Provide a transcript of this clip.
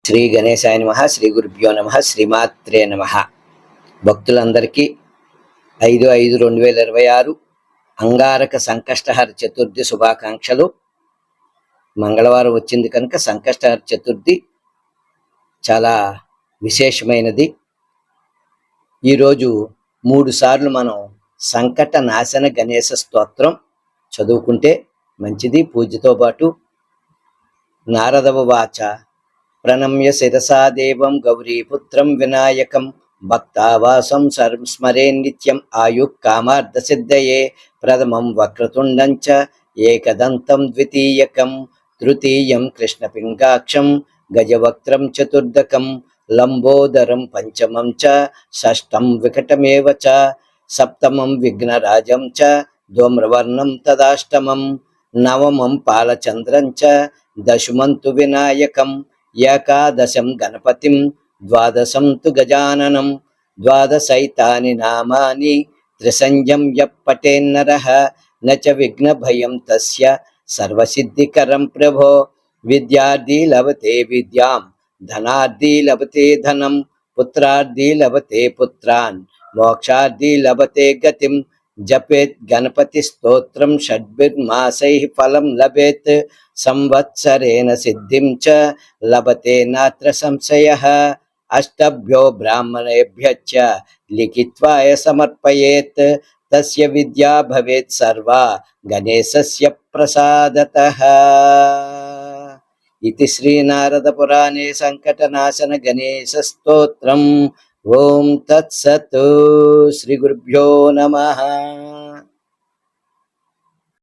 శ్రీ గణేశాయ నమః. శ్రీ గురుభ్యో నమః. శ్రీమాత్రే నమః. భక్తులందరికీ 5/5/2026 అంగారక సంకష్టహర చతుర్థి శుభాకాంక్షలు. మంగళవారం వచ్చింది కనుక సంకష్టహర చతుర్థి చాలా విశేషమైనది. ఈరోజు 3 సార్లు మనం సంకట నాశన గణేశ స్తోత్రం చదువుకుంటే మంచిది. పూజతో పాటు నారదవ వాచ ప్రణమ్య శిరసా దేవం గౌరీపుత్రం వినాయకం భక్తావాసం స్మరే నిత్యం ఆయు కామార్థ సిద్ధయే ప్రథమం వక్రతుండం చ ఏకదంతం ద్వితీయకం తృతీయం కృష్ణపింగాక్షం గజవక్త్రం చతుర్దకం లంబోదరం పంచమం చ షష్టం వికటమేవ చ సప్తమం విఘ్నరాజం చ ధూమ్రవర్ణం తదాష్టమం నవమం పాలచంద్రం చ దశమం తు వినాయకం ఏకాదశం గణపతిం ద్వాదశం తు గజాననం ద్వాదశైతాని నామాని త్రిసంధ్యం యః పఠేన్నరః న చ విఘ్నభయం తస్య సర్వసిద్ధికరం ప్రభో. విద్యార్థి లభతే విద్యాం ధనార్థి లభతే ధనం పుత్రార్థి లభతే పుత్రాన్ మోక్షార్థి లభతే గతిం జపేత్ గణపతి స్తోత్రం షడ్భిర్మాసై ఫలం లభేత్ సంవత్సరేణ సిద్ధిం చ లభతే నాత్ర సంశయః. అష్టభ్యో బ్రాహ్మణేభ్యశ్చ లిఖిత్వా సమర్పయేత్ తస్య విద్యా భవేత్ సర్వా గణేశస్య ప్రసాదతః. ఇతి శ్రీనారద పురాణే సంకటనాశన గణేశ స్తోత్రం. ఓం తత్సత్. శ్రీ గురుభ్యో నమః.